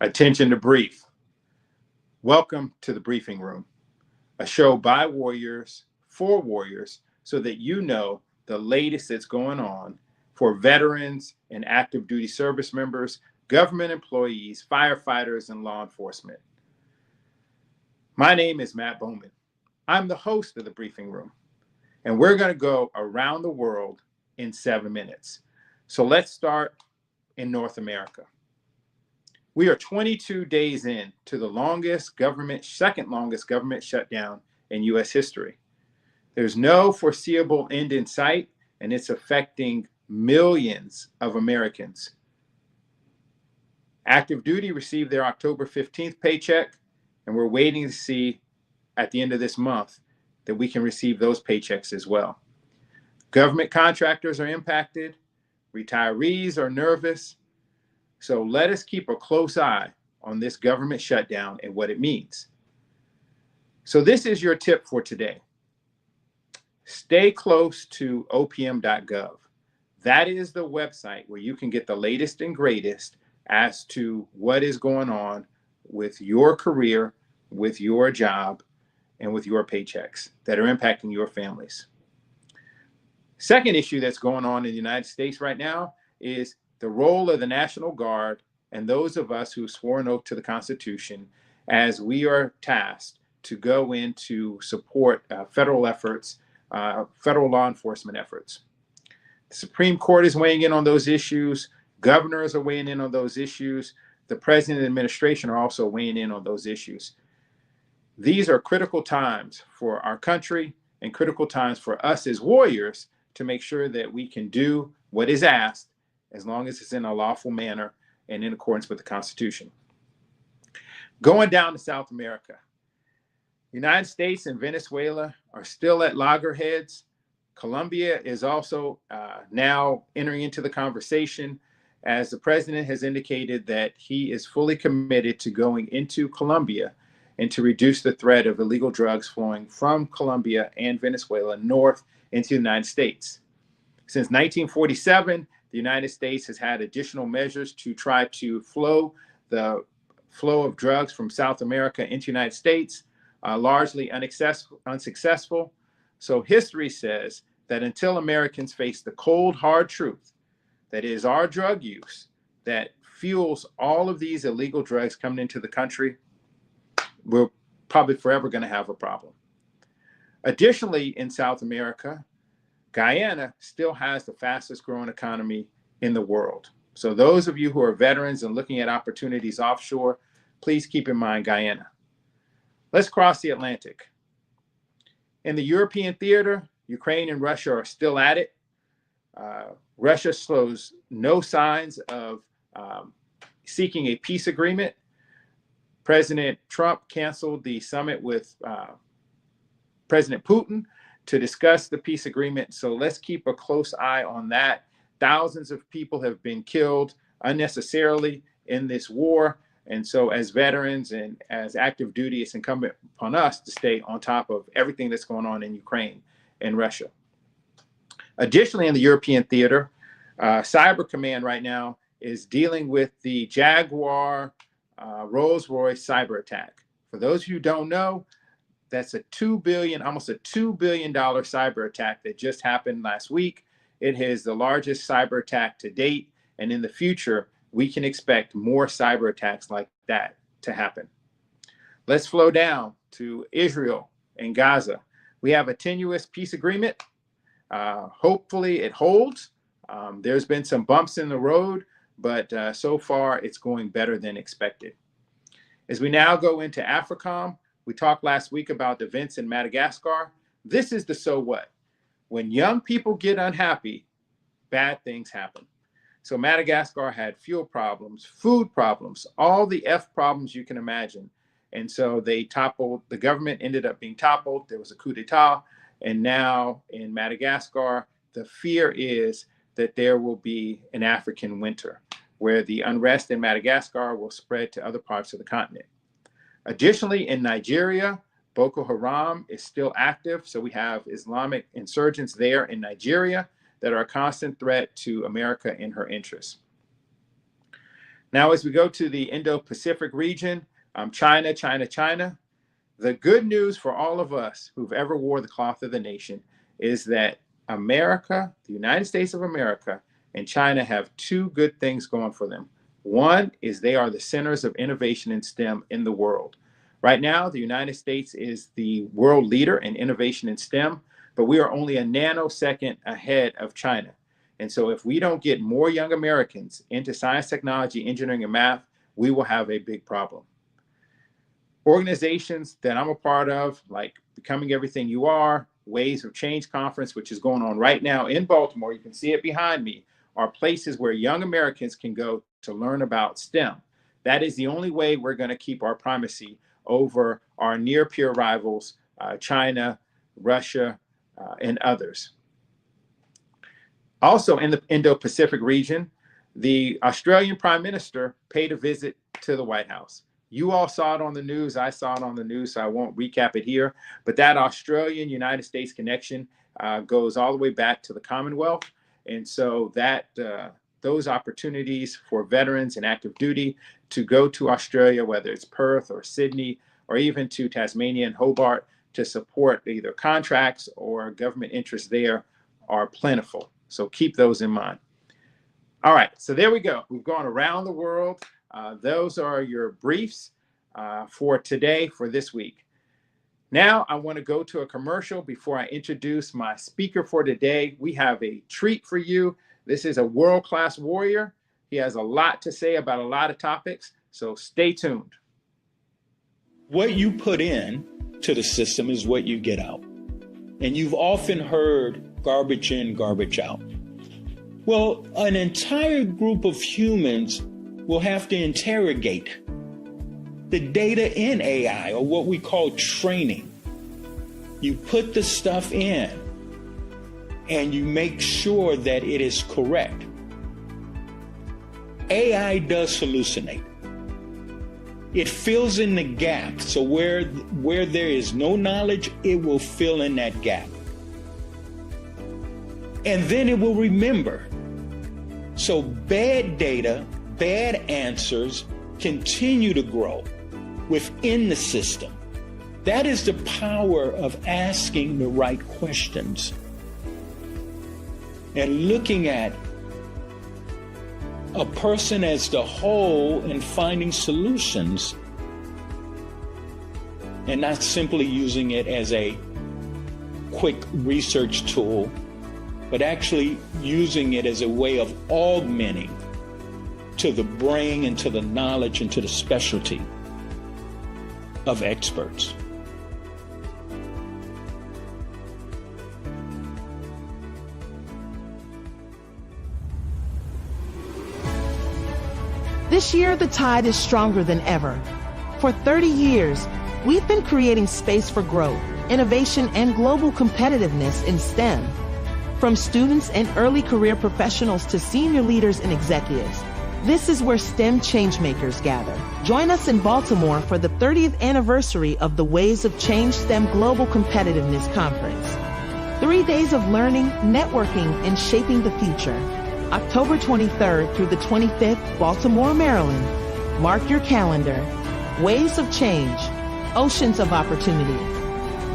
Attention to brief. Welcome to the briefing room, a show by warriors for warriors so that you know the latest that's going on for veterans and active duty service members, government employees, firefighters, and law enforcement. My name is Matt Bowman. I'm the host of the briefing room, and we're going to go around the world in 7 minutes. So let's start in North America. We are 22 days in to the second longest government shutdown in U.S. history. There's no foreseeable end in sight, and it's affecting millions of Americans. Active duty received their October 15th paycheck, and we're waiting to see at the end of this month that we can receive those paychecks as well. Government contractors are impacted, retirees are nervous. So let us keep a close eye on this government shutdown and what it means. So this is your tip for today. Stay close to opm.gov. That is the website where you can get the latest and greatest as to what is going on with your career, with your job, and with your paychecks that are impacting your families. Second issue that's going on in the United States right now is the role of the National Guard and those of us who swore an oath to the Constitution as we are tasked to go in to support federal efforts, federal law enforcement efforts. The Supreme Court is weighing in on those issues. Governors are weighing in on those issues. The President and administration are also weighing in on those issues. These are critical times for our country and critical times for us as warriors to make sure that we can do what is asked as long as it's in a lawful manner and in accordance with the Constitution. Going down to South America, United States and Venezuela are still at loggerheads. Colombia is also now entering into the conversation as the president has indicated that he is fully committed to going into Colombia and to reduce the threat of illegal drugs flowing from Colombia and Venezuela north into the United States. Since 1947, the United States has had additional measures to try to flow the flow of drugs from South America into the United States, largely unsuccessful. So history says that until Americans face the cold, hard truth, that is our drug use that fuels all of these illegal drugs coming into the country, we're probably forever going to have a problem. Additionally, in South America, Guyana still has the fastest growing economy in the world. So those of you who are veterans and looking at opportunities offshore, please keep in mind Guyana. Let's cross the Atlantic. In the European theater, Ukraine and Russia are still at it. Russia shows no signs of seeking a peace agreement. President Trump canceled the summit with President Putin to discuss the peace agreement. So let's keep a close eye on that. Thousands of people have been killed unnecessarily in this war. And so as veterans and as active duty, it's incumbent upon us to stay on top of everything that's going on in Ukraine and Russia. Additionally, in the European theater, Cyber Command right now is dealing with the Jaguar Rolls-Royce cyber attack. For those who don't know, that's almost a $2 billion cyber attack that just happened last week. It is the largest cyber attack to date. And in the future, we can expect more cyber attacks like that to happen. Let's flow down to Israel and Gaza. We have a tenuous peace agreement. Hopefully it holds. There's been some bumps in the road, but so far it's going better than expected. As we now go into AFRICOM, we talked last week about the events in Madagascar. This is the so what. When young people get unhappy, bad things happen. So Madagascar had fuel problems, food problems, all the F problems you can imagine. And so they toppled, the government ended up being toppled. There was a coup d'etat. And now in Madagascar, the fear is that there will be an African winter where the unrest in Madagascar will spread to other parts of the continent. Additionally, in Nigeria, Boko Haram is still active. So we have Islamic insurgents there in Nigeria that are a constant threat to America and her interests. Now, as we go to the Indo-Pacific region, China, China, China, the good news for all of us who've ever wore the cloth of the nation is that America, the United States of America, and China have two good things going for them. One is they are the centers of innovation in STEM in the world. Right now, the United States is the world leader in innovation in STEM, but we are only a nanosecond ahead of China. And so if we don't get more young Americans into science, technology, engineering, and math, we will have a big problem. Organizations that I'm a part of, like Becoming Everything You Are, Waves of Change Conference, which is going on right now in Baltimore, you can see it behind me, are places where young Americans can go to learn about STEM. That is the only way we're going to keep our primacy over our near peer rivals, China, Russia, and others. Also in the Indo-Pacific region, the Australian Prime Minister paid a visit to the White House. You all saw it on the news. I saw it on the news, so I won't recap it here. But that Australian-United States connection goes all the way back to the Commonwealth. And so that those opportunities for veterans in active duty to go to Australia, whether it's Perth or Sydney, or even to Tasmania and Hobart to support either contracts or government interests there are plentiful. So keep those in mind. All right, so there we go. We've gone around the world. Those are your briefs for today, for this week. Now I want to go to a commercial before I introduce my speaker for today. We have a treat for you. This is a world-class warrior. He has a lot to say about a lot of topics, so stay tuned. What you put in to the system is what you get out. And you've often heard garbage in, garbage out. Well, an entire group of humans will have to interrogate the data in AI, or what we call training. You put the stuff in and you make sure that it is correct. AI does hallucinate. It fills in the gap. So where there is no knowledge, it will fill in that gap. And then it will remember. So bad data, bad answers continue to grow within the system. That is the power of asking the right questions and looking at a person as the whole and finding solutions, and not simply using it as a quick research tool, but actually using it as a way of augmenting to the brain and to the knowledge and to the specialty of experts. This year, the tide is stronger than ever. For 30 years, we've been creating space for growth, innovation, and global competitiveness in STEM. From students and early career professionals to senior leaders and executives, this is where STEM changemakers gather. Join us in Baltimore for the 30th anniversary of the Waves of Change STEM Global Competitiveness Conference. 3 days of learning, networking, and shaping the future. October 23rd through the 25th, Baltimore, Maryland. Mark your calendar. Waves of Change, Oceans of Opportunity.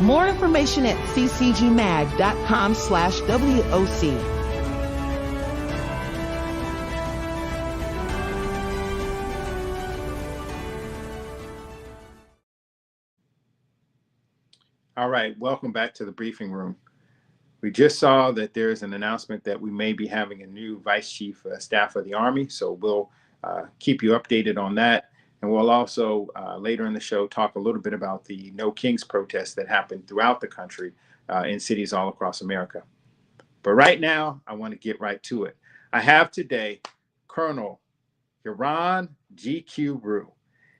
More information at ccgmag.com/WOC. All right, welcome back to the briefing room. We just saw that there's an announcement that we may be having a new Vice Chief Staff of the Army, so we'll keep you updated on that. And we'll also, later in the show, talk a little bit about the No Kings protests that happened throughout the country in cities all across America. But right now, I want to get right to it. I have today Colonel Jaron GQ Roux.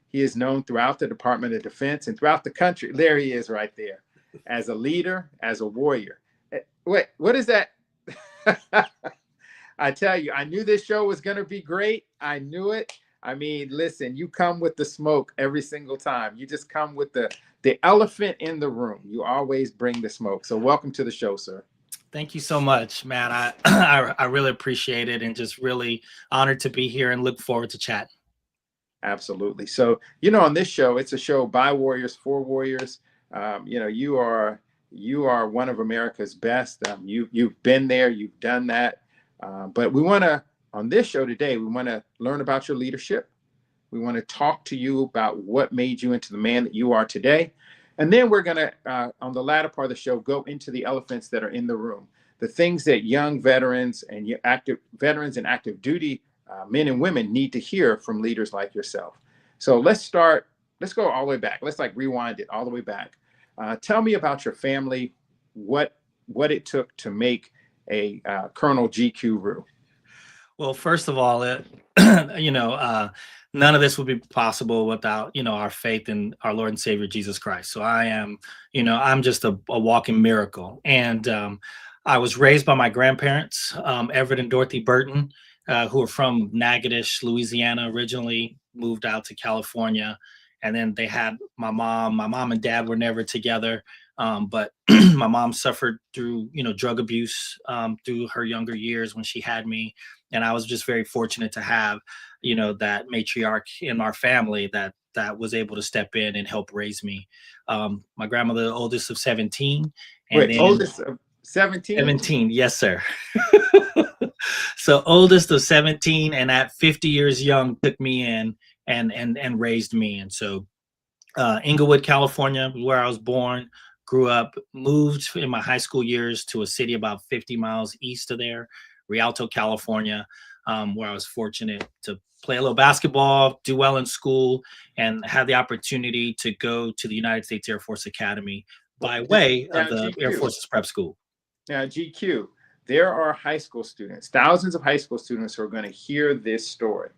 He is known throughout the Department of Defense and throughout the country. There he is right there, as a leader, as a warrior. Wait, what is that? I tell you, I knew this show was going to be great. I knew it. I mean, listen, you come with the smoke every single time. You just come with the elephant in the room. You always bring the smoke. So welcome to the show, sir. Thank you so much, Matt. I really appreciate it and just really honored to be here and look forward to chatting. Absolutely. So, on this show, it's a show by warriors for warriors. You are one of America's best. You've been there, you've done that. But on this show today, we want to learn about your leadership. We want to talk to you about what made you into the man that you are today. And then we're going to, on the latter part of the show, go into the elephants that are in the room, the things that young veterans and active duty men and women need to hear from leaders like yourself. So let's go all the way back. Let's rewind it all the way back. Tell me about your family, what it took to make a Colonel GQ Roux. Well, first of all, none of this would be possible without, our faith in our Lord and Savior, Jesus Christ. So I'm just a walking miracle. And I was raised by my grandparents, Everett and Dorothy Burton, who are from Natchitoches, Louisiana, originally moved out to California. And then they had my mom. My mom and dad were never together. But my mom suffered through, drug abuse through her younger years when she had me. And I was just very fortunate to have, that matriarch in our family that was able to step in and help raise me. My grandmother, the oldest of 17. Oldest of 17? 17, yes, sir. So oldest of 17, and at 50 years young, took me in and raised me. And so Inglewood, California, where I was born, grew up, moved in my high school years to a city about 50 miles east of there, Rialto, California, where I was fortunate to play a little basketball, do well in school, and have the opportunity to go to the United States Air Force Academy by way of the Air Force's prep school. Now, GQ, there are high school students, thousands of high school students who are going to hear this story.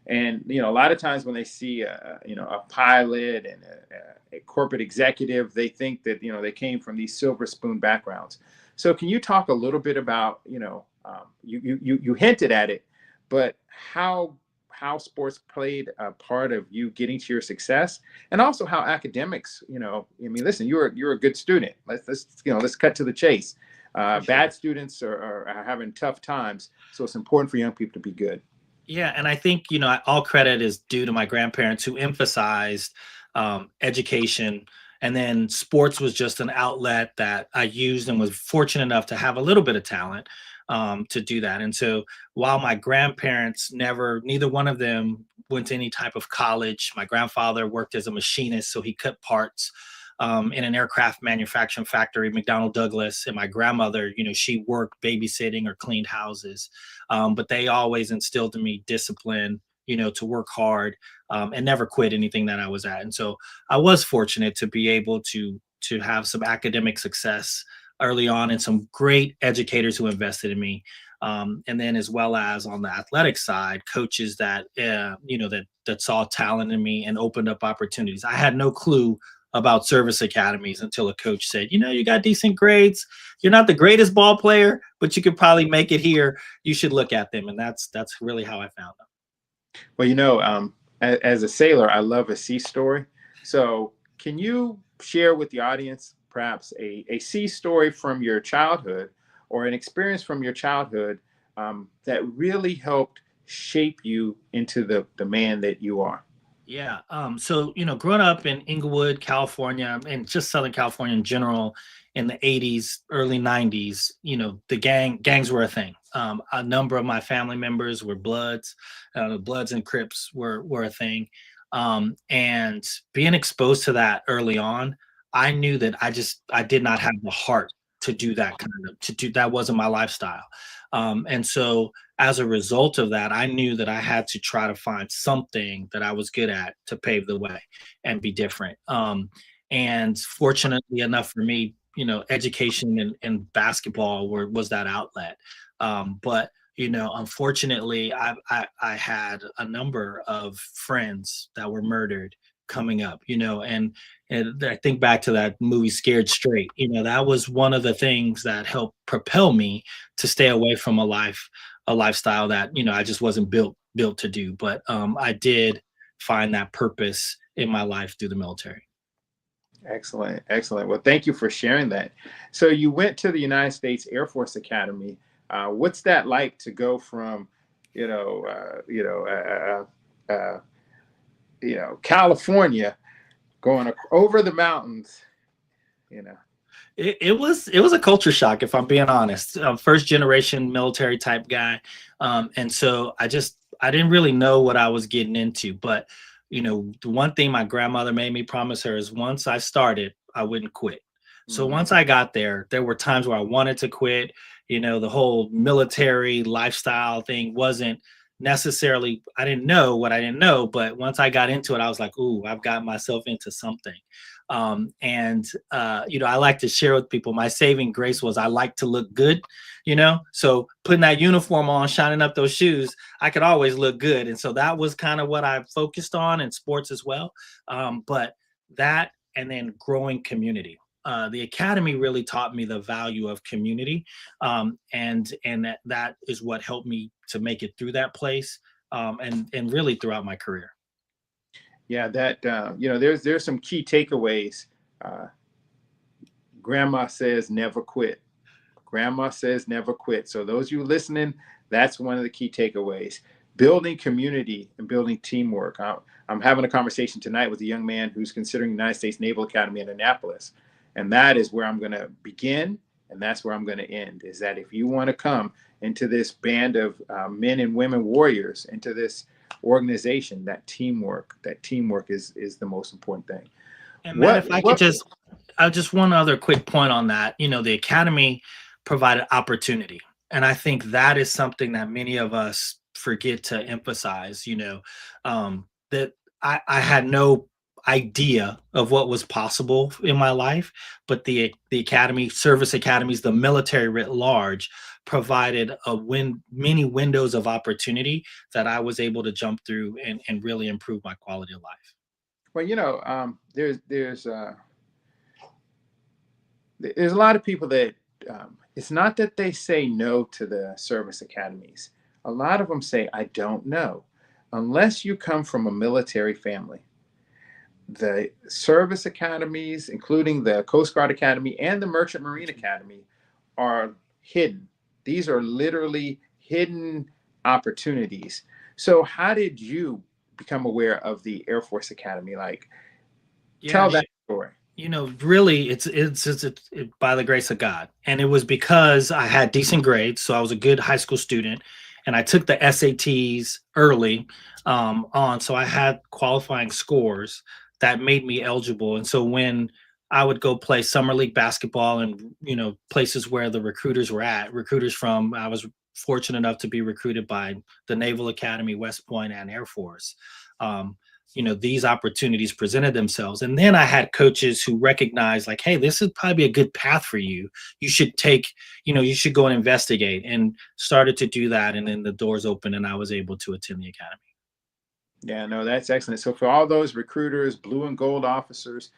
And, a lot of times when they see a pilot and a corporate executive, they think that, they came from these silver spoon backgrounds. So can you talk a little bit about, you hinted at it, but how sports played a part of you getting to your success, and also how academics, listen, you're a good student. Let's cut to the chase. Bad students are having tough times. So it's important for young people to be good. Yeah. And I think, all credit is due to my grandparents who emphasized education. And then sports was just an outlet that I used and was fortunate enough to have a little bit of talent to do that. And so while my grandparents neither one of them went to any type of college, my grandfather worked as a machinist, so he cut parts in an aircraft manufacturing factory, McDonnell Douglas. And my grandmother, she worked babysitting or cleaned houses. But they always instilled in me discipline, to work hard and never quit anything that I was at. And so I was fortunate to be able to have some academic success early on and some great educators who invested in me. And then as well as on the athletic side, coaches that saw talent in me and opened up opportunities. I had no clue about service academies until a coach said, you got decent grades. You're not the greatest ball player, but you could probably make it here. You should look at them. And that's really how I found them. Well, as a sailor, I love a sea story. So can you share with the audience perhaps a sea story from your childhood or an experience from your childhood that really helped shape you into the man that you are? Yeah. So, growing up in Inglewood, California, and just Southern California in general, in the 80s, early 90s, the gangs were a thing. A number of my family members were Bloods. Bloods and Crips were a thing. And being exposed to that early on, I knew that I did not have the heart to do that that wasn't my lifestyle. And so as a result of that, I knew that I had to try to find something that I was good at to pave the way and be different. And fortunately enough for me, education and basketball was that outlet. But unfortunately, I had a number of friends that were murdered coming up, and I think back to that movie Scared Straight. That was one of the things that helped propel me to stay away from a lifestyle that I just wasn't built to do. But I did find that purpose in my life through the military. Excellent. Well, thank you for sharing that. So you went to the United States Air Force Academy. What's that like to go from California, going over the mountains, you know. It was a culture shock, if I'm being honest. First generation military type guy, and so I didn't really know what I was getting into. But the one thing my grandmother made me promise her is once I started, I wouldn't quit. So once I got there, there were times where I wanted to quit. The whole military lifestyle thing wasn't necessarily. I didn't know what I didn't know, but once I got into it, I was like, "Ooh, I've got myself into something." I like to share with people my saving grace was I like to look good, so putting that uniform on, shining up those shoes, I could always look good. And so that was kind of what I focused on in sports as well. But that, and then growing community. The academy really taught me the value of community, and that is what helped me to make it through that place, and really throughout my career. Yeah, that there's some key takeaways. Grandma says never quit. Grandma says never quit. So those of you listening, that's one of the key takeaways. Building community and building teamwork. I'm having a conversation tonight with a young man who's considering the United States Naval Academy in Annapolis. And that is where I'm going to begin, and that's where I'm going to end, is that if you want to come into this band of men and women warriors, into this organization, that teamwork is the most important thing. And Matt, if I could just one other quick point on that. The academy provided opportunity, and I think that is something that many of us forget to emphasize. That I had no idea of what was possible in my life, but the academy, service academies, the military writ large, provided many windows of opportunity that I was able to jump through and really improve my quality of life. Well, there's a lot of people that it's not that they say no to the service academies. A lot of them say, I don't know. Unless you come from a military family, the service academies, including the Coast Guard Academy and the Merchant Marine Academy, are hidden. These are literally hidden opportunities. So how did you become aware of the Air Force Academy? Tell that story. Really, it's by the grace of God. And it was because I had decent grades. So I was a good high school student, and I took the SATs early on. So I had qualifying scores that made me eligible. And so when I would go play summer league basketball and, places where the recruiters were at, I was fortunate enough to be recruited by the Naval Academy, West Point, and Air Force. These opportunities presented themselves. And then I had coaches who recognized, like, hey, this is probably a good path for you. You should you should go and investigate, and started to do that. And then the doors opened and I was able to attend the academy. Yeah, no, that's excellent. So for all those recruiters, blue and gold officers,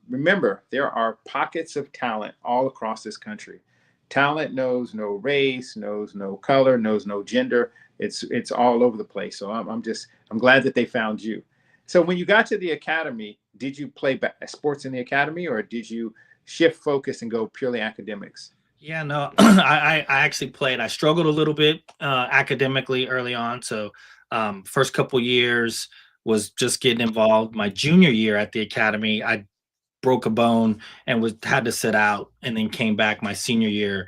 remember, there are pockets of talent all across this country. Talent knows no race, knows no color, knows no gender. It's all over the place. So I'm glad that they found you. So when you got to the academy, did you play sports in the academy, or did you shift focus and go purely academics? Yeah, no, I actually played. I struggled a little bit academically early on. So first couple years was just getting involved. My junior year at the academy, I broke a bone and had to sit out, and then came back my senior year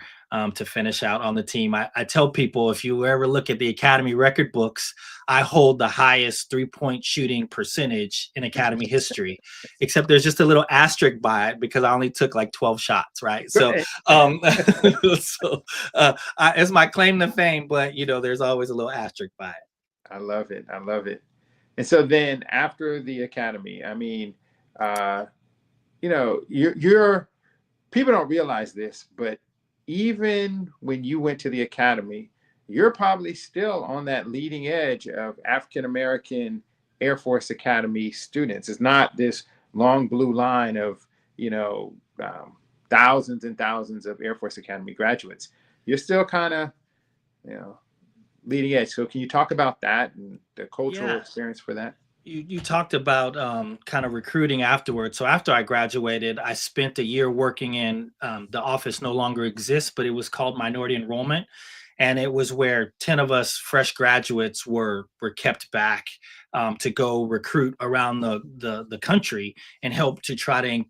to finish out on the team. I tell people, if you ever look at the academy record books, I hold the highest 3-point shooting percentage in academy history, except there's just a little asterisk by it because I only took like 12 shots, right? So, it's my claim to fame, but there's always a little asterisk by it. I love it. And so then after the academy, I mean, you're people don't realize this, but even when you went to the academy, you're probably still on that leading edge of African-American Air Force Academy students. It's not this long blue line of, thousands and thousands of Air Force Academy graduates. You're still kind of, leading edge. So can you talk about that and the cultural experience for that? You talked about kind of recruiting afterwards. So after I graduated, I spent a year working in the office no longer exists, but it was called Minority Enrollment. and it was where 10 of us fresh graduates were kept back to go recruit around the country and help to try to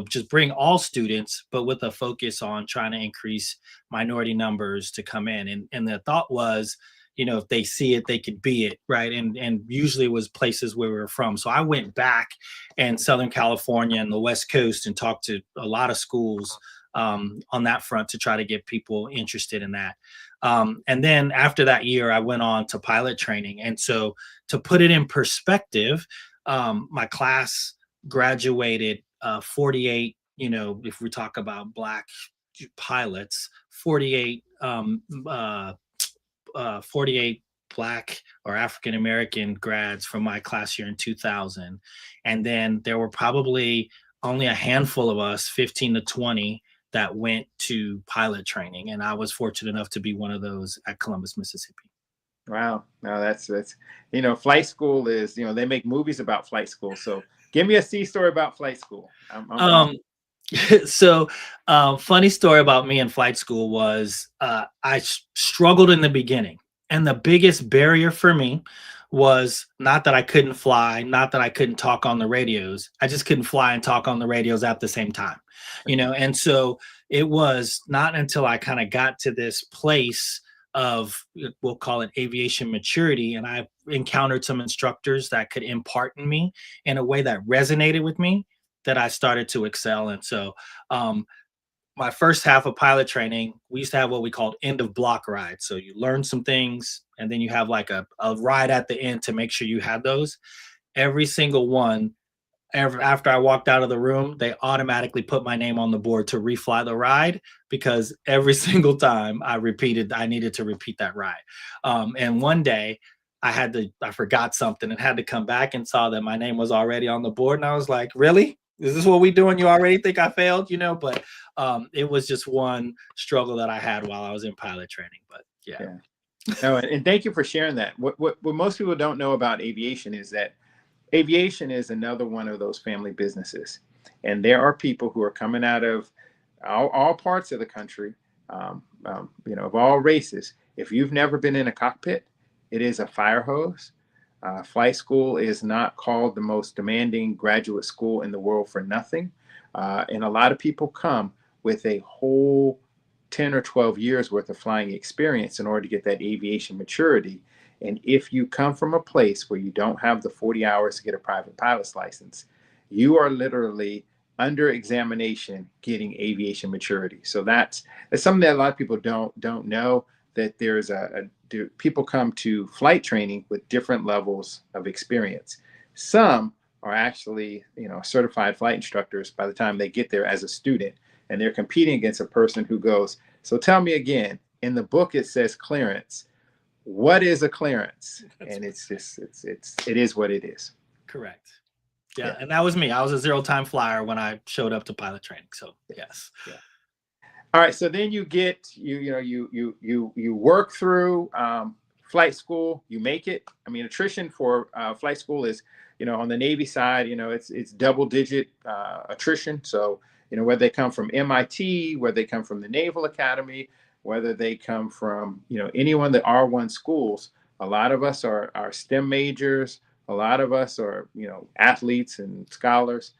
just bring all students, but with a focus on trying to increase minority numbers to come in. And the thought was, if they see it, they could be it, right? And usually it was places where we were from. So I went back in Southern California and the West Coast and talked to a lot of schools on that front to try to get people interested in that. And then after that year, I went on to pilot training. And so to put it in perspective, my class graduated 48, if we talk about Black pilots, 48 Black or African American grads from my class year in 2000. And then there were probably only a handful of us, 15 to 20, that went to pilot training. And I was fortunate enough to be one of those at Columbus, Mississippi. Wow. Now that's, flight school is, they make movies about flight school. So give me a C story about flight school. So funny story about me in flight school was I struggled in the beginning. And the biggest barrier for me was not that I couldn't fly, not that I couldn't talk on the radios. I just couldn't fly and talk on the radios at the same time, And so it was not until I kind of got to this place of, we'll call it aviation maturity, and I encountered some instructors that could impart in me in a way that resonated with me, that I started to excel. And so my first half of pilot training, we used to have what we called end of block rides. So you learn some things and then you have like a ride at the end to make sure you had those. Every single one, after I walked out of the room, they automatically put my name on the board to refly the ride, because every single time I needed to repeat that ride. And one day I forgot something and had to come back and saw that my name was already on the board. And I was like, really? Is this what we doing? You already think I failed, but it was just one struggle that I had while I was in pilot training. But yeah. No, and thank you for sharing that. What most people don't know about aviation is that aviation is another one of those family businesses. And there are people who are coming out of all parts of the country, of all races. If you've never been in a cockpit, it is a fire hose. Flight school is not called the most demanding graduate school in the world for nothing. And a lot of people come with a whole 10 or 12 years worth of flying experience in order to get that aviation maturity. And if you come from a place where you don't have the 40 hours to get a private pilot's license, you are literally under examination getting aviation maturity. So that's something that a lot of people don't know, that there's people come to flight training with different levels of experience. Some are actually, certified flight instructors by the time they get there as a student, and they're competing against a person who goes, so tell me again, in the book it says clearance. What is a clearance? And it's just, it is what it is. Correct. Yeah. And that was me. I was a 0-time flyer when I showed up to pilot training. So yes. Yeah. All right. So then you get, you work through flight school, you make it. I mean, attrition for flight school is, on the Navy side, it's double digit attrition. So, whether they come from MIT, whether they come from the Naval Academy, whether they come from, any one of the R1 schools, a lot of us are STEM majors. A lot of us are, athletes and scholars.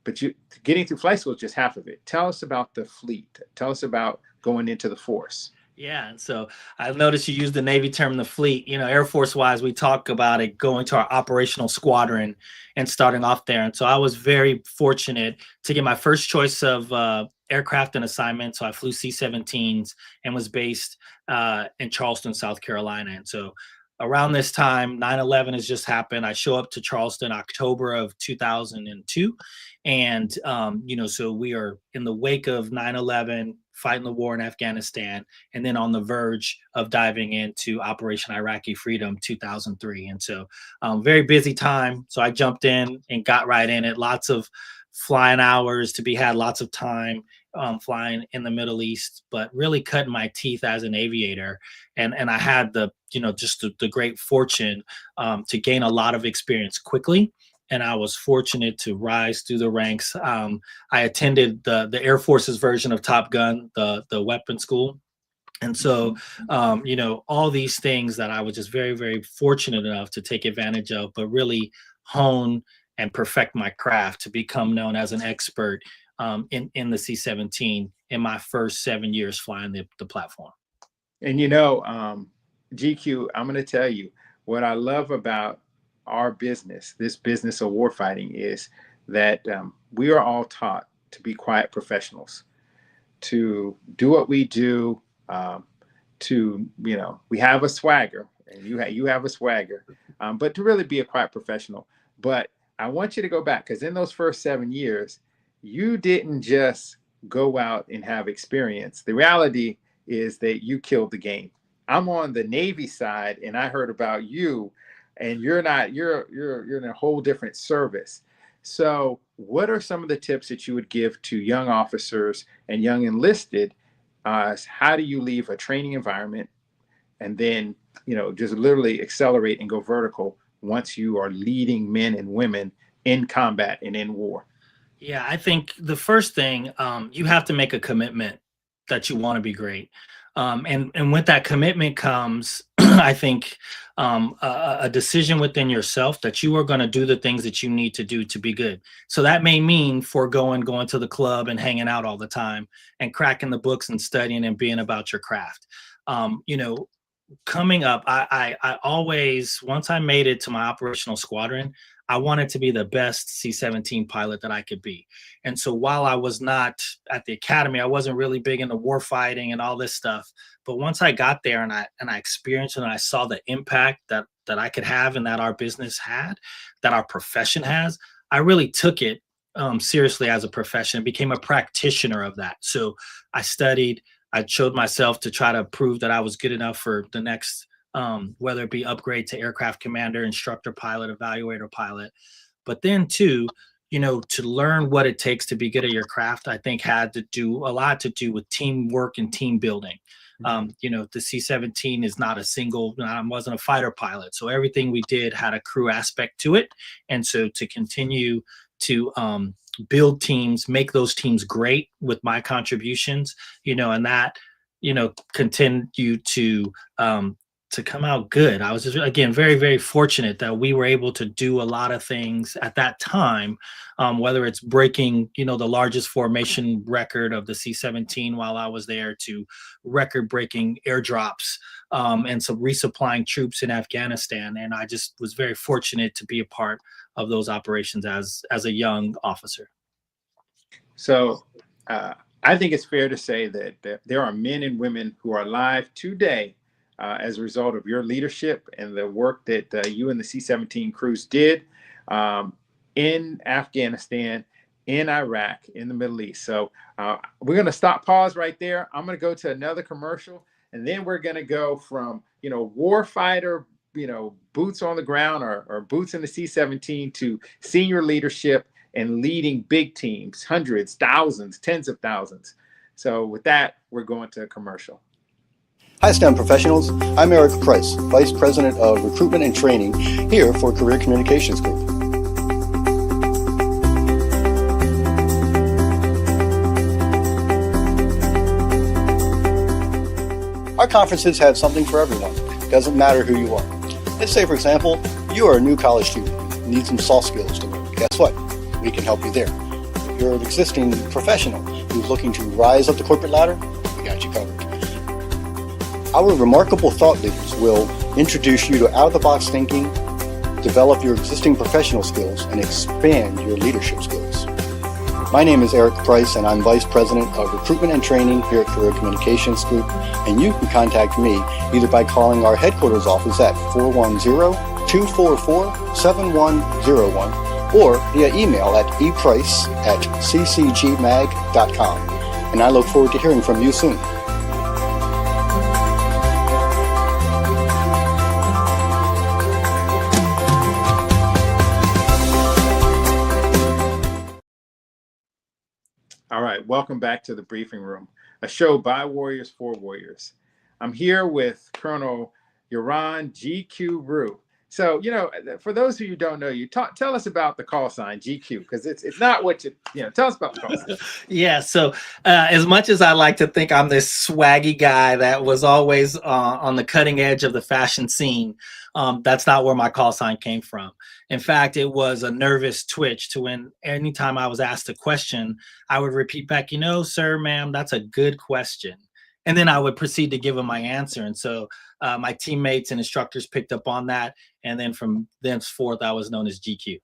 But getting through flight school is just half of it. Tell us about the fleet. Tell us about going into the force. Yeah. And so I noticed you use the Navy term, the fleet. Air Force wise, we talk about it going to our operational squadron and starting off there. And so I was very fortunate to get my first choice of aircraft and assignment. So I flew C-17s and was based in Charleston, South Carolina. And so around this time, 9/11 has just happened. I show up to Charleston October of 2002. And, so we are in the wake of 9/11, fighting the war in Afghanistan, and then on the verge of diving into Operation Iraqi Freedom 2003. And so very busy time. So I jumped in and got right in it. Lots of flying hours to be had, lots of time flying in the Middle East, but really cutting my teeth as an aviator. And I had the great fortune to gain a lot of experience quickly. And I was fortunate to rise through the ranks. I attended the Air Force's version of Top Gun, the weapons school. And so, all these things that I was just very, very fortunate enough to take advantage of, but really hone and perfect my craft to become known as an expert in the C-17 in my first 7 years flying the platform. And GQ, I'm going to tell you what I love about our business, this business of warfighting, is that we are all taught to be quiet professionals, to do what we do, we have a swagger, and you have a swagger, but to really be a quiet professional. But I want you to go back, because in those first 7 years, you didn't just go out and have experience. The reality is that you killed the game. I'm on the Navy side, and I heard about you, and you're in a whole different service. So what are some of the tips that you would give to young officers and young enlisted? How do you leave a training environment and then, just literally accelerate and go vertical once you are leading men and women in combat and in war? Yeah, I think the first thing, you have to make a commitment that you want to be great. And with that commitment comes, I think, a decision within yourself that you are going to do the things that you need to do to be good. So that may mean going to the club and hanging out all the time and cracking the books and studying and being about your craft. Coming up, I always, once I made it to my operational squadron, I wanted to be the best C-17 pilot that I could be. And so while I was not at the academy, I wasn't really big into war fighting and all this stuff. But once I got there and I experienced it and I saw the impact that I could have and that our business had, that our profession has, I really took it seriously as a profession, became a practitioner of that. So I studied, I showed myself to try to prove that I was good enough for the next, whether it be upgrade to aircraft commander, instructor pilot, evaluator pilot. But then too, to learn what it takes to be good at your craft, I think had to do a lot to do with teamwork and team building. The C-17 is not I wasn't a fighter pilot. So everything we did had a crew aspect to it. And so to continue to build teams, make those teams great with my contributions, and that, continue to come out good. I was just, again, very, very fortunate that we were able to do a lot of things at that time, whether it's breaking, the largest formation record of the C-17 while I was there, to record-breaking airdrops and some resupplying troops in Afghanistan. And I just was very fortunate to be a part of those operations as a young officer. So I think it's fair to say that there are men and women who are alive today as a result of your leadership and the work that you and the C-17 crews did in Afghanistan, in Iraq, in the Middle East. So we're going to pause right there. I'm going to go to another commercial, and then we're going to go from, war fighter, boots on the ground or boots in the C-17 to senior leadership and leading big teams, hundreds, thousands, tens of thousands. So with that, we're going to a commercial. Hi, STEM professionals. I'm Eric Price, Vice President of Recruitment and Training here for Career Communications Group. Our conferences have something for everyone. It doesn't matter who you are. Let's say, for example, you are a new college student, need some soft skills to learn. Guess what? We can help you there. If you're an existing professional who's looking to rise up the corporate ladder, we got you covered. Our remarkable thought leaders will introduce you to out-of-the-box thinking, develop your existing professional skills, and expand your leadership skills. My name is Eric Price, and I'm Vice President of Recruitment and Training here at Career Communications Group, and you can contact me either by calling our headquarters office at 410-244-7101 or via email at eprice@ccgmag.com. And I look forward to hearing from you soon. All right, welcome back to the briefing room, a show by Warriors for Warriors. I'm here with Colonel Jaron GQ Roux, So, for those of you who don't know, tell us about the call sign GQ, because it's not what tell us about the call sign. Yeah. So, as much as I like to think I'm this swaggy guy that was always on the cutting edge of the fashion scene, that's not where my call sign came from. In fact, it was a nervous twitch to when anytime I was asked a question, I would repeat back, sir, ma'am, that's a good question. And then I would proceed to give them my answer. And so my teammates and instructors picked up on that. And then from thenceforth, I was known as GQ.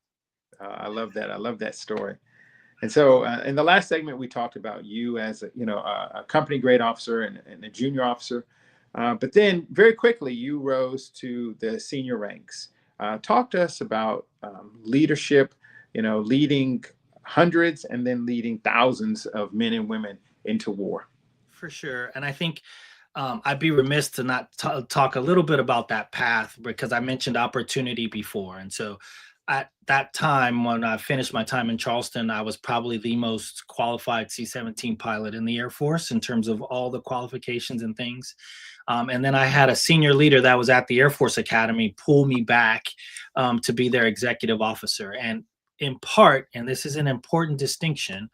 I love that. I love that story. And so in the last segment, we talked about you as a company grade officer and a junior officer. But then very quickly, you rose to the senior ranks. Talk to us about leadership, leading hundreds and then leading thousands of men and women into war. For sure. And I think I'd be remiss to not talk a little bit about that path, because I mentioned opportunity before. And so at that time, when I finished my time in Charleston, I was probably the most qualified C-17 pilot in the Air Force in terms of all the qualifications and things. And then I had a senior leader that was at the Air Force Academy pull me back to be their executive officer. And in part, and this is an important distinction,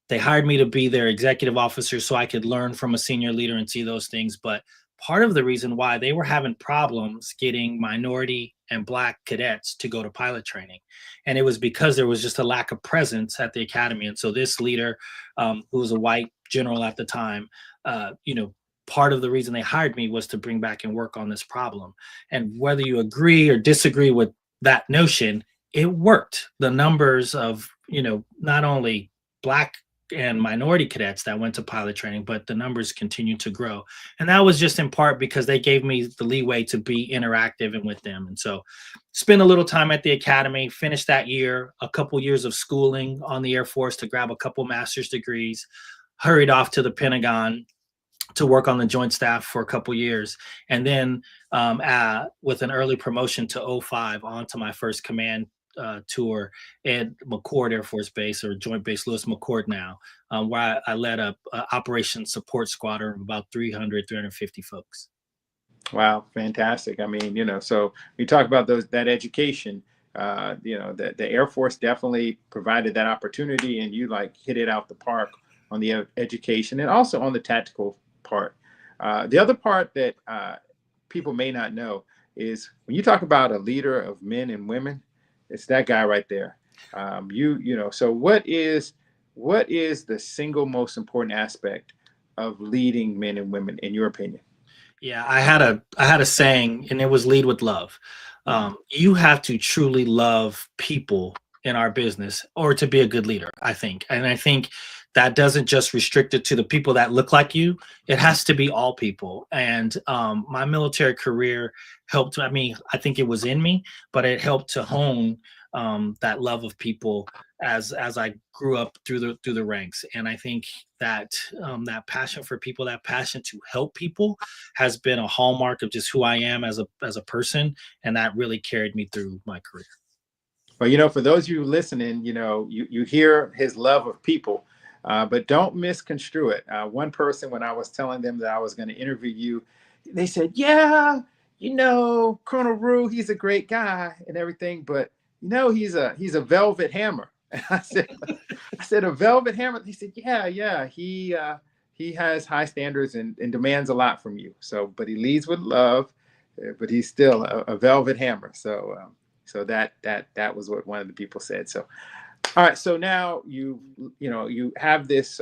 they hired me to be their executive officer so I could learn from a senior leader and see those things. But part of the reason why they were having problems getting minority and Black cadets to go to pilot training, and it was because there was just a lack of presence at the academy. And so this leader, who was a white general at the time, part of the reason they hired me was to bring back and work on this problem. And whether you agree or disagree with that notion, it worked. The numbers of, not only Black and minority cadets that went to pilot training, but the numbers continued to grow. And that was just in part because they gave me the leeway to be interactive and with them. And so spent a little time at the academy, finished that year, a couple years of schooling on the Air Force to grab a couple master's degrees, hurried off to the Pentagon to work on the Joint Staff for a couple years. And then with an early promotion to 05 onto my first command tour at McCord Air Force Base, or Joint Base Lewis McCord now, where I led a operations support squadron of about 350 folks. Wow, fantastic. I mean, so you talk about that education, the Air Force definitely provided that opportunity, and you hit it out the park on the education and also on the tactical part. The other part that people may not know is when you talk about a leader of men and women, it's that guy right there. So what is the single most important aspect of leading men and women, in your opinion? Yeah, I had a saying, and it was lead with love. You have to truly love people in our business or to be a good leader, I think. And I think that doesn't just restrict it to the people that look like you. It has to be all people. And my military career helped. I mean, I think it was in me, but it helped to hone that love of people as I grew up through the ranks. And I think that that passion for people, that passion to help people, has been a hallmark of just who I am as a person, and that really carried me through my career. Well, for those of you listening, you hear his love of people. But don't misconstrue it. One person, when I was telling them that I was going to interview you, they said, yeah, Colonel Roux, he's a great guy and everything, but he's a velvet hammer. And I said, a velvet hammer? He said, yeah, he has high standards and demands a lot from you. So, but he leads with love, but he's still a velvet hammer. So that was what one of the people said. So, all right. So now you have this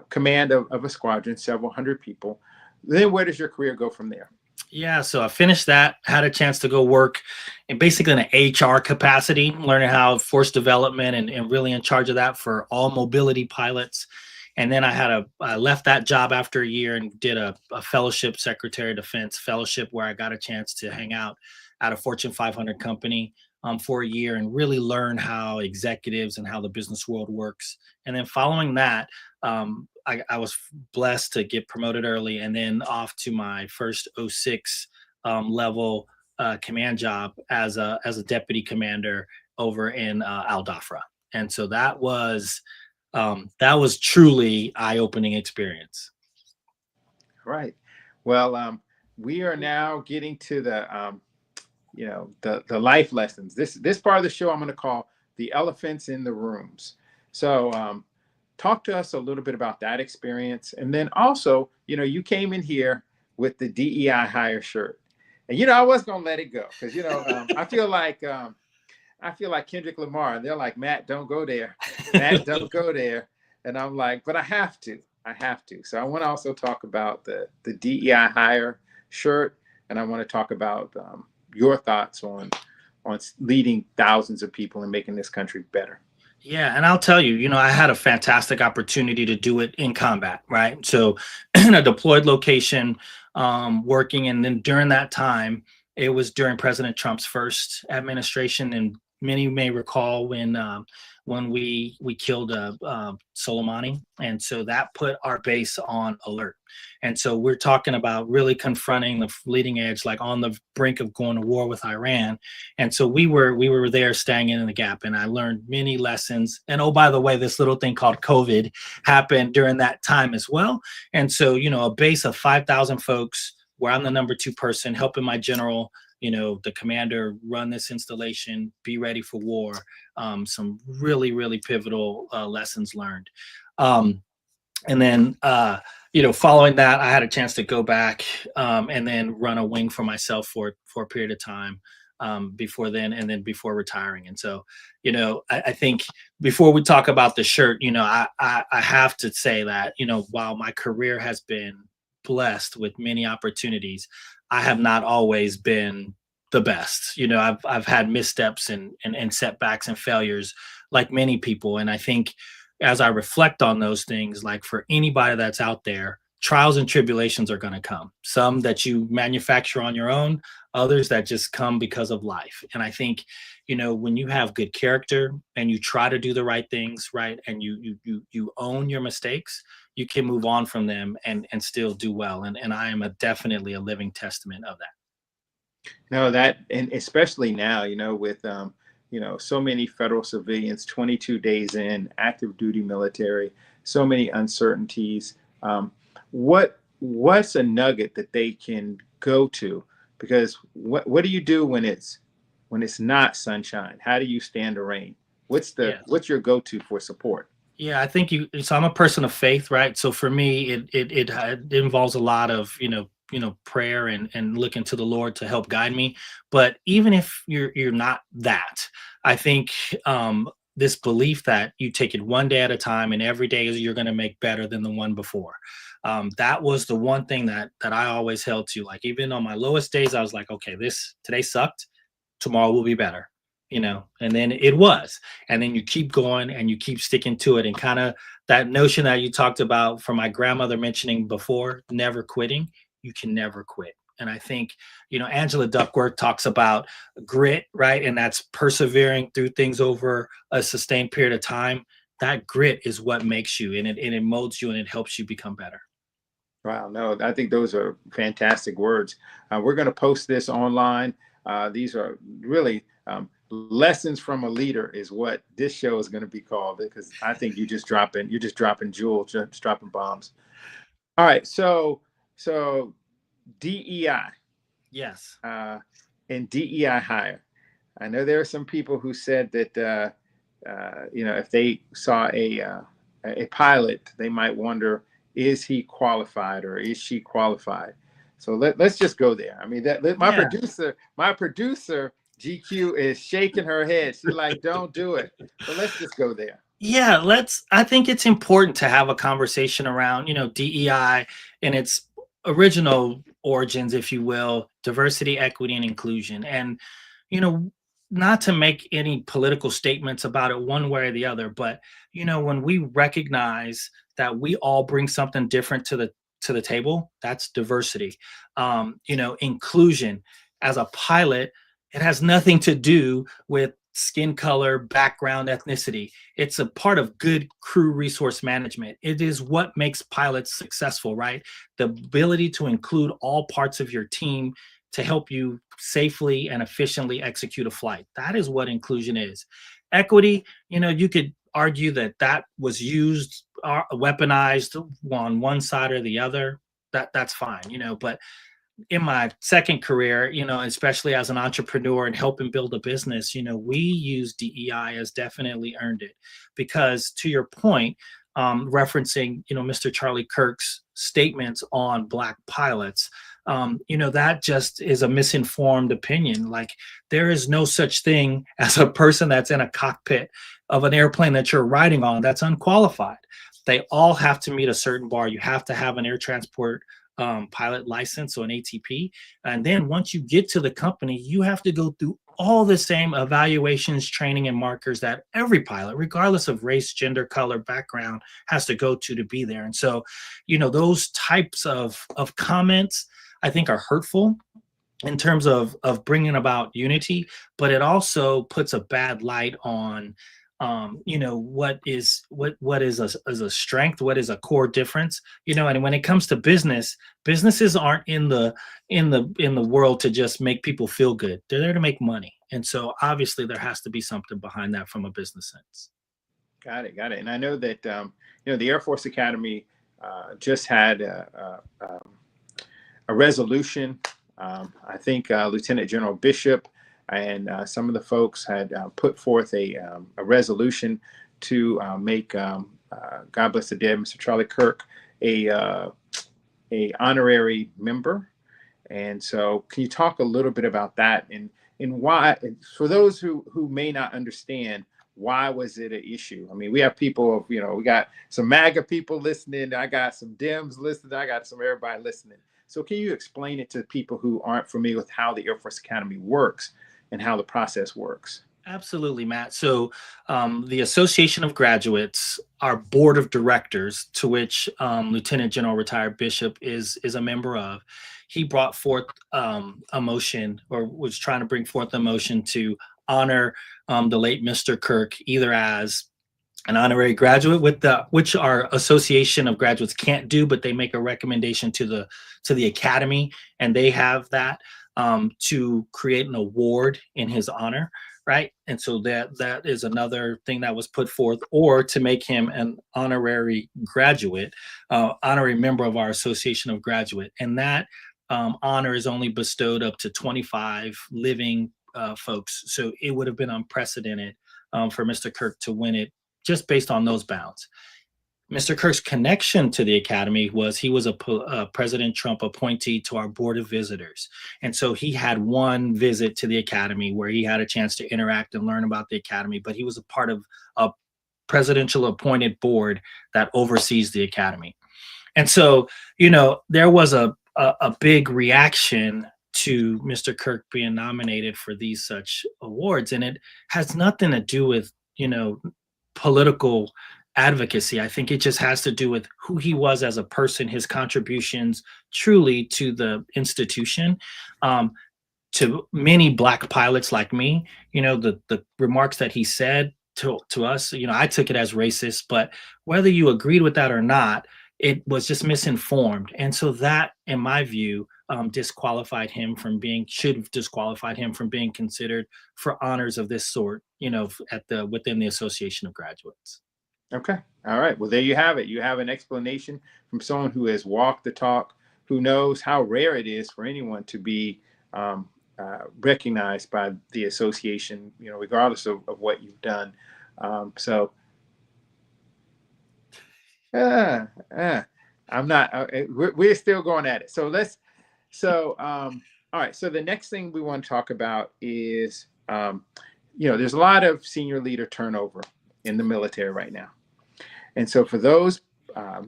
command of a squadron, several hundred people. Then where does your career go from there? Yeah, so I finished that, had a chance to go work in basically an HR capacity, learning how force development and really in charge of that for all mobility pilots. And then I left that job after a year and did a fellowship, Secretary of Defense fellowship, where I got a chance to hang out at a Fortune 500 company for a year and really learn how executives and how the business world works. And then following that, I was blessed to get promoted early, and then off to my first 06 level command job as a deputy commander over in Al Dhafra. And so that was truly eye-opening experience. Right. Well, we are now getting to the the life lessons. This part of the show I'm going to call the elephants in the rooms. So talk to us a little bit about that experience. And then also, you came in here with the DEI hire shirt. And, I was going to let it go because, I feel like Kendrick Lamar. They're like, Matt, don't go there. Matt, don't go there. And I'm like, but I have to. So I want to also talk about the DEI hire shirt. And I want to talk about your thoughts on leading thousands of people and making this country better. Yeah, and I'll tell you, I had a fantastic opportunity to do it in combat, right? So in a deployed location, working, and then during that time, it was during President Trump's first administration, and many may recall when we killed Soleimani, and so that put our base on alert. And so we're talking about really confronting the leading edge, like on the brink of going to war with Iran. And so we were there staying in the gap, and I learned many lessons. And oh, by the way, this little thing called COVID happened during that time as well. And so, a base of 5,000 folks where I'm the number 2 person helping my general, the commander, run this installation, be ready for war. Some really, really pivotal lessons learned. And then, following that, I had a chance to go back and then run a wing for myself for a period of time before then, and then before retiring. And so, I think before we talk about the shirt, I have to say that, while my career has been blessed with many opportunities, I have not always been the best. I've had missteps and setbacks and failures like many people. And I think as I reflect on those things, like for anybody that's out there, trials and tribulations are going to come. Some that you manufacture on your own, others that just come because of life. And I think, when you have good character and you try to do the right things, right, and you own your mistakes, you can move on from them and still do well. And I am definitely a living testament of that. No, and especially now, with so many federal civilians, 22 days in, active duty military, so many uncertainties. What's a nugget that they can go to? Because what do you do when it's not sunshine? How do you stand the rain? What's your go-to for support? Yeah, I think so I'm a person of faith, right? So for me, it involves a lot of, prayer and looking to the Lord to help guide me. But even if you're not that, I think this belief that you take it one day at a time and every day you're going to make better than the one before. That was the one thing that I always held to. Like, even on my lowest days, I was like, okay, today sucked. Tomorrow will be better, and then it was. And then you keep going and you keep sticking to it. And kind of that notion that you talked about from my grandmother mentioning before, never quitting, you can never quit. And I think, Angela Duckworth talks about grit, right? And that's persevering through things over a sustained period of time. That grit is what makes you, and it molds you, and it helps you become better. Wow, no, I think those are fantastic words. We're going to post this online. These are really lessons from a leader is what this show is going to be called, because I think you're just dropping jewels, just dropping bombs. All right, so DEI. Yes. And DEI hire. I know there are some people who said that if they saw a pilot, they might wonder, is he qualified or is she qualified? So let's just go there. I mean, my producer GQ is shaking her head. She's like, don't do it. But let's just go there. Yeah, I think it's important to have a conversation around, DEI and its original origins, if you will, diversity, equity, and inclusion. And, not to make any political statements about it one way or the other, but, when we recognize that we all bring something different to the table, that's diversity. Inclusion. As a pilot, it has nothing to do with skin color, background, ethnicity. It's a part of good crew resource management. It is what makes pilots successful, right? The ability to include all parts of your team to help you safely and efficiently execute a flight. That is what inclusion is. Equity, you could argue that was used, weaponized on one side or the other. That's fine, but in my second career, especially as an entrepreneur and helping build a business, we use DEI as definitely earned it, because to your point, referencing, Mr. Charlie Kirk's statements on Black pilots, that just is a misinformed opinion. Like, there is no such thing as a person that's in a cockpit of an airplane that you're riding on that's unqualified. They all have to meet a certain bar. You have to have an air transport pilot license, or an ATP. And then once you get to the company, you have to go through all the same evaluations, training, and markers that every pilot, regardless of race, gender, color, background, has to go to be there. And so, those types of comments, I think, are hurtful in terms of bringing about unity, but it also puts a bad light on what is a strength, what is a core difference, and when it comes to businesses aren't in the world to just make people feel good. They're there to make money. And so obviously there has to be something behind that from a business sense. Got it. And I know that the Air Force Academy just had a resolution. I think Lieutenant General Bishop and some of the folks had put forth a resolution to make God bless the dead, Mr. Charlie Kirk, a honorary member. And so, can you talk a little bit about that, and why, for those who may not understand, why was it an issue? I mean, we have people, we got some MAGA people listening. I got some Dems listening. I got some everybody listening. So can you explain it to people who aren't familiar with how the Air Force Academy works and how the process works? Absolutely, Matt. So the Association of Graduates, our board of directors, to which Lieutenant General Retired Bishop is a member of, he brought forth a motion, or was trying to bring forth a motion to honor the late Mr. Kirk, either as an honorary graduate, which our Association of Graduates can't do, but they make a recommendation to the Academy, and they have that to create an award in his honor, right? And so that is another thing that was put forth, or to make him an honorary graduate, honorary member of our Association of Graduate, and that honor is only bestowed up to 25 living folks. So it would have been unprecedented for Mr. Kirk to win it, just based on those bounds. Mr. Kirk's connection to the Academy was he was a President Trump appointee to our Board of Visitors. And so he had one visit to the Academy where he had a chance to interact and learn about the Academy, but he was a part of a presidential appointed board that oversees the Academy. And so, there was a big reaction to Mr. Kirk being nominated for these such awards. And it has nothing to do with, political advocacy. I think it just has to do with who he was as a person, his contributions truly to the institution. To many Black pilots like me, the remarks that he said to us, I took it as racist, but whether you agreed with that or not, it was just misinformed. And so that, in my view, should have disqualified him from being considered for honors of this sort, within the Association of Graduates. Okay. All right. Well, there you have it. You have an explanation from someone who has walked the talk, who knows how rare it is for anyone to be recognized by the association, regardless of what you've done. I'm not, we're still going at it. All right. So the next thing we want to talk about is, there's a lot of senior leader turnover in the military right now. And so for those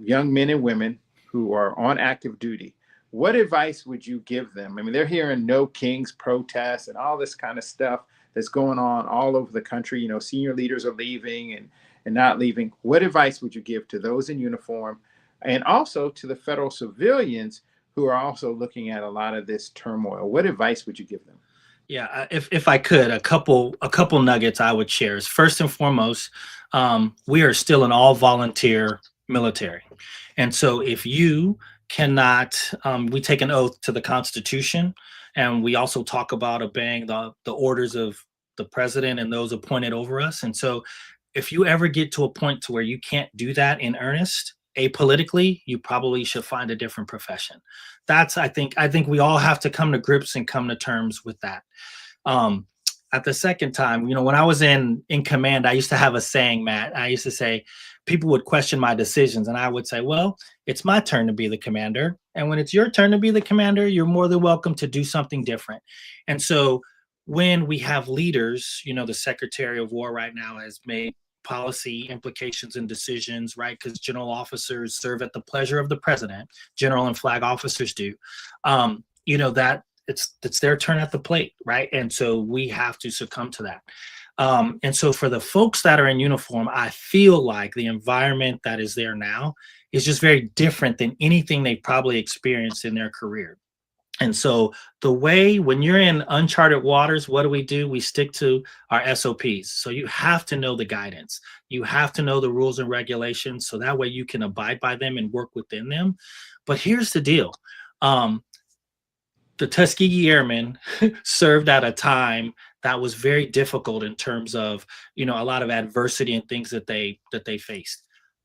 young men and women who are on active duty, what advice would you give them? I mean, they're hearing No Kings protests and all this kind of stuff that's going on all over the country. Senior leaders are leaving and not leaving. What advice would you give to those in uniform, and also to the federal civilians who are also looking at a lot of this turmoil? What advice would you give them? Yeah, if I could, a couple nuggets I would share is, first and foremost, we are still an all volunteer military. And so if you cannot, we take an oath to the Constitution, and we also talk about obeying the orders of the president and those appointed over us. And so if you ever get to a point to where you can't do that in earnest, apolitically, you probably should find a different profession. That's, I think we all have to come to grips and come to terms with that. Um, at the second time, when I was in command, I used to have a saying, Matt. I used to say, people would question my decisions, and I would say, well, it's my turn to be the commander. And when it's your turn to be the commander, you're more than welcome to do something different. And so when we have leaders, the Secretary of War right now has made policy implications and decisions, right? Because general officers serve at the pleasure of the president, general and flag officers do. That it's their turn at the plate, right? And so we have to succumb to that. And so for the folks that are in uniform, I feel like the environment that is there now is just very different than anything they've probably experienced in their career. And so the way, when you're in uncharted waters, what do? We stick to our SOPs. So you have to know the guidance. You have to know the rules and regulations, so that way you can abide by them and work within them. But here's the deal. The Tuskegee Airmen served at a time that was very difficult in terms of, a lot of adversity and things that they faced.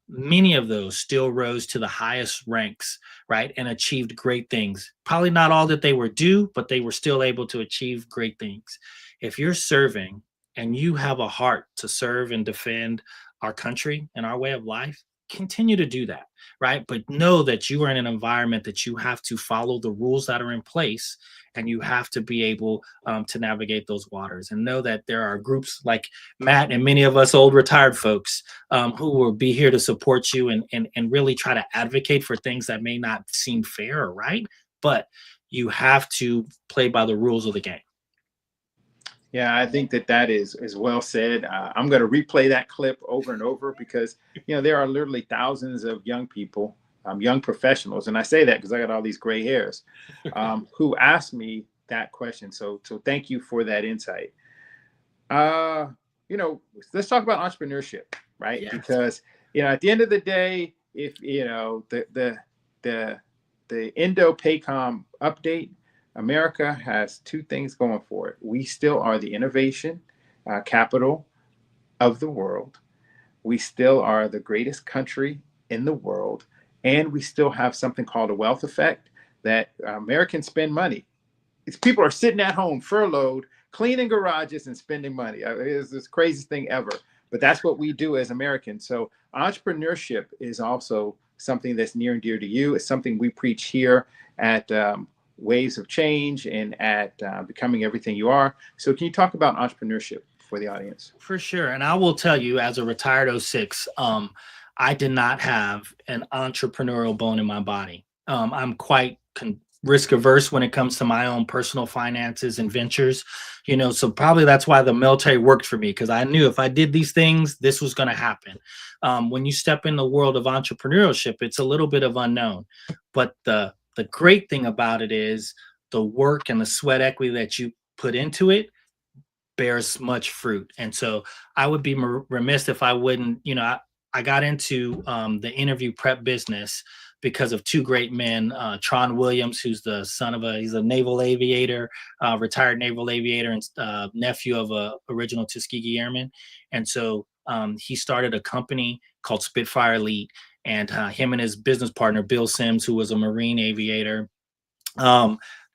Many of those still rose to the highest ranks, right, and achieved great things. Probably not all that they were due, but they were still able to achieve great things. If you're serving and you have a heart to serve and defend our country and our way of life, continue to do that, right? But know that you are in an environment that you have to follow the rules that are in place, and you have to be able to navigate those waters, and know that there are groups like Matt and many of us old retired folks who will be here to support you and really try to advocate for things that may not seem fair or right, but you have to play by the rules of the game. Yeah, I think that is well said. I'm going to replay that clip over and over because, there are literally thousands of young people, young professionals, and I say that because I got all these gray hairs, who asked me that question. So thank you for that insight. Let's talk about entrepreneurship, right? Yes. Because, at the end of the day, if, the Indo-PACOM update, America has two things going for it. We still are the innovation capital of the world. We still are the greatest country in the world. And we still have something called a wealth effect that Americans spend money. People are sitting at home, furloughed, cleaning garages and spending money. It's the craziest thing ever. But that's what we do as Americans. So entrepreneurship is also something that's near and dear to you. It's something we preach here at Waves of Change and at Becoming Everything You Are. So can you talk about entrepreneurship for the audience? For sure. And I will tell you, as a retired 06, I did not have an entrepreneurial bone in my body. I'm quite risk averse when it comes to my own personal finances and ventures, so probably that's why the military worked for me, because I knew if I did these things, this was going to happen. When you step in the world of entrepreneurship, it's a little bit of unknown, but the great thing about it is the work and the sweat equity that you put into it bears much fruit. And so I would be remiss if I wouldn't, I got into the interview prep business because of two great men, Tron Williams, who's the son of he's a naval aviator, retired naval aviator, and nephew of a original Tuskegee Airman. And so he started a company called Spitfire Elite, and him and his business partner, Bill Sims, who was a Marine aviator,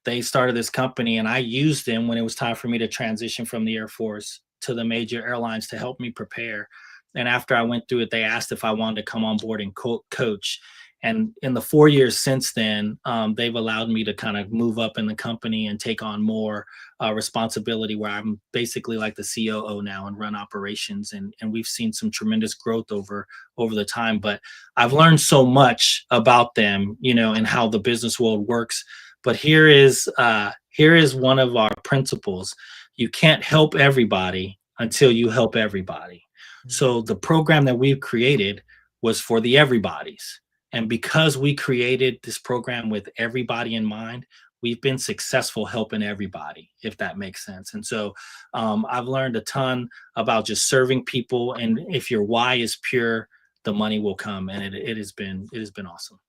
they started this company, and I used them when it was time for me to transition from the Air Force to the major airlines to help me prepare. And after I went through it, they asked if I wanted to come on board and coach. And in the 4 years since then, they've allowed me to kind of move up in the company and take on more responsibility, where I'm basically like the COO now and run operations. And we've seen some tremendous growth over the time. But I've learned so much about them, and how the business world works. But here is one of our principles. You can't help everybody until you help everybody. So the program that we've created was for the everybody's. And because we created this program with everybody in mind, we've been successful helping everybody, if that makes sense. And so I've learned a ton about just serving people. And if your why is pure, the money will come. And it has been awesome.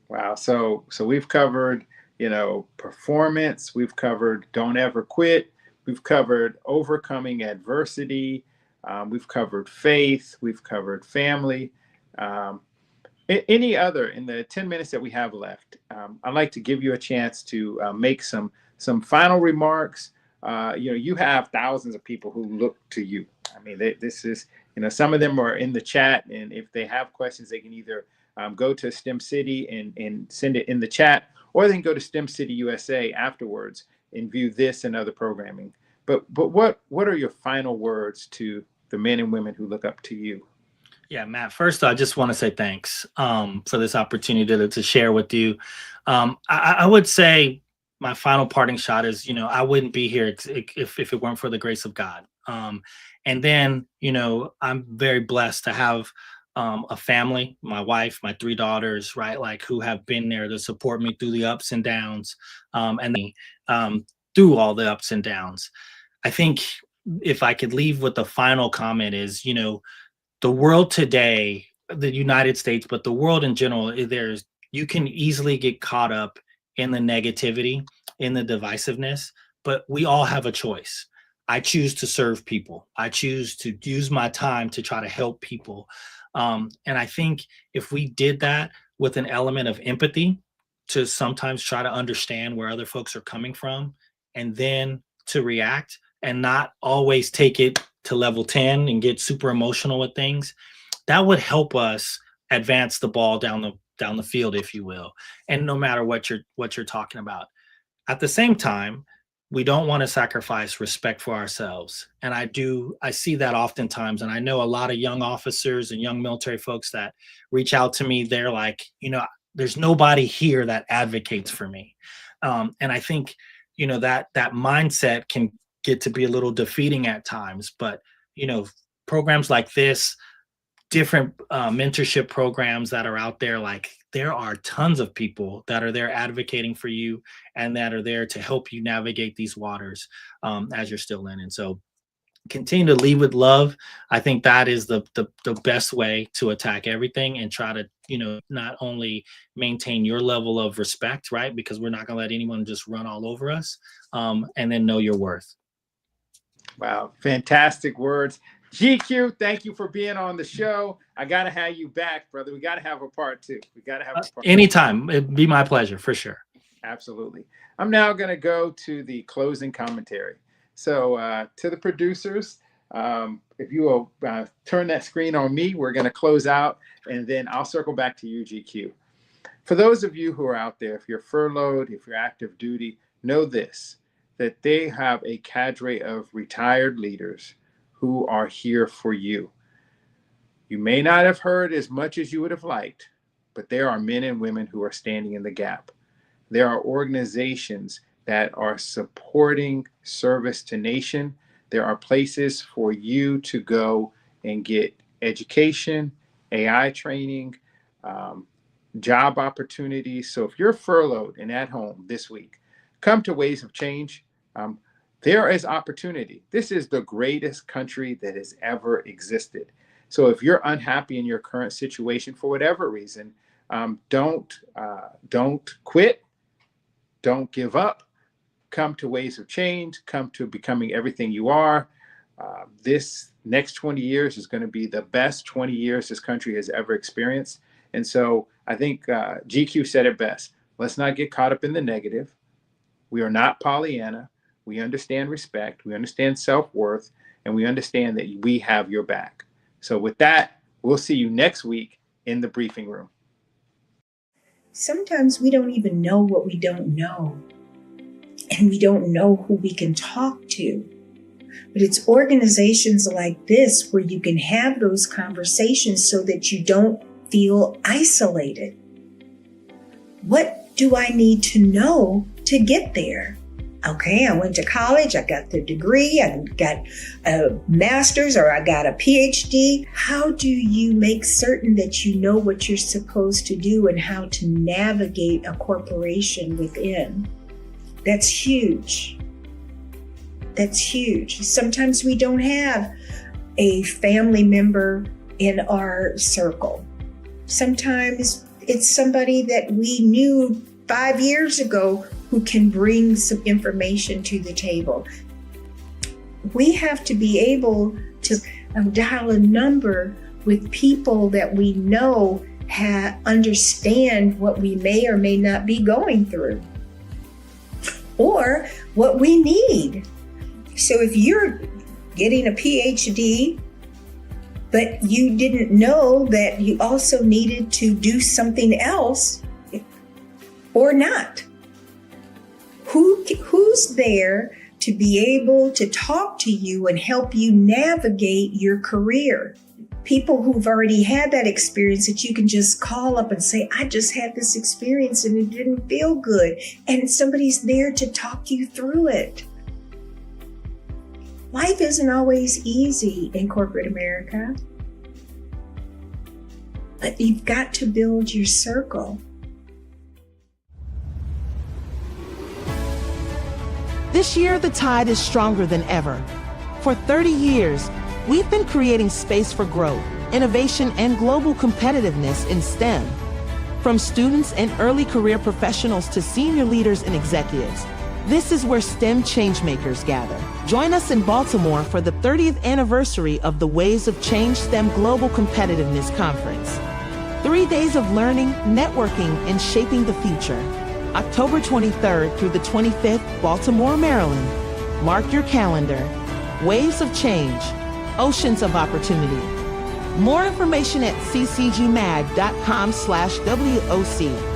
Wow. So we've covered, performance. We've covered don't ever quit. We've covered overcoming adversity. We've covered faith. We've covered family. Any other, in the 10 minutes that we have left, I'd like to give you a chance to make some final remarks. You have thousands of people who look to you. I mean, this is, some of them are in the chat, and if they have questions, they can either go to STEM City and send it in the chat, or they can go to STEM City USA afterwards and view this and other programming. But what are your final words to the men and women who look up to you? Yeah, Matt, first, I just want to say thanks for this opportunity to share with you. I would say my final parting shot is, I wouldn't be here if it weren't for the grace of God. And then, I'm very blessed to have a family, my wife, my 3 daughters, right? Like, who have been there to support me through the ups and downs, through all the ups and downs. I think if I could leave with the final comment is, the world today, the United States, but the world in general, you can easily get caught up in the negativity, in the divisiveness, but we all have a choice. I choose to serve people. I choose to use my time to try to help people. And I think if we did that with an element of empathy, to sometimes try to understand where other folks are coming from, and then to react and not always take it to level 10 and get super emotional with things, that would help us advance the ball down the field, if you will. And no matter what you're talking about. At the same time, we don't want to sacrifice respect for ourselves. And I see that oftentimes. And I know a lot of young officers and young military folks that reach out to me. They're like, there's nobody here that advocates for me. And I think, that mindset can get to be a little defeating at times, but programs like this, different mentorship programs that are out there, like, there are tons of people that are there advocating for you and that are there to help you navigate these waters as you're still in. And so continue to lead with love. I think that is the best way to attack everything, and try to, not only maintain your level of respect, right? Because we're not going to let anyone just run all over us, and then know your worth. Wow. Fantastic words. GQ, thank you for being on the show. I got to have you back, brother. We got to have a part 2. We got to have a part anytime. It'd be my pleasure, for sure. Absolutely. I'm now going to go to the closing commentary. So to the producers, if you will turn that screen on me, we're going to close out, and then I'll circle back to you, GQ. For those of you who are out there, if you're furloughed, if you're active duty, know this, that they have a cadre of retired leaders who are here for you. You may not have heard as much as you would have liked, but there are men and women who are standing in the gap. There are organizations that are supporting service to nation. There are places for you to go and get education, AI training, job opportunities. So if you're furloughed and at home this week, come to Ways of Change. There is opportunity. This is the greatest country that has ever existed. So if you're unhappy in your current situation for whatever reason, don't quit. Don't give up. Come to Ways of Change. Come to becoming everything you are. This next 20 years is going to be the best 20 years this country has ever experienced. And so I think GQ said it best. Let's not get caught up in the negative. We are not Pollyanna. We understand respect. We understand self-worth. And we understand that we have your back. So with that, we'll see you next week in the briefing room. Sometimes we don't even know what we don't know. And we don't know who we can talk to. But it's organizations like this where you can have those conversations so that you don't feel isolated. What do I need to know to get there? Okay, I went to college, I got the degree, I got a master's, or I got a PhD. How do you make certain that you know what you're supposed to do and how to navigate a corporation within? That's huge. That's huge. Sometimes we don't have a family member in our circle. Sometimes it's somebody that we knew 5 years ago who can bring some information to the table. We have to be able to dial a number with people that we know understand what we may or may not be going through or what we need. So if you're getting a PhD, but you didn't know that you also needed to do something else or not, who's there to be able to talk to you and help you navigate your career? People who've already had that experience that you can just call up and say, I just had this experience and it didn't feel good. And somebody's there to talk you through it. Life isn't always easy in corporate America, but you've got to build your circle. This year, the tide is stronger than ever. For 30 years, we've been creating space for growth, innovation, and global competitiveness in STEM. From students and early career professionals to senior leaders and executives, this is where STEM changemakers gather. Join us in Baltimore for the 30th anniversary of the Waves of Change STEM Global Competitiveness Conference. 3 days of learning, networking, and shaping the future. October 23rd through the 25th, Baltimore, Maryland. Mark your calendar. Waves of Change, Oceans of Opportunity. More information at ccgmag.com/WOC.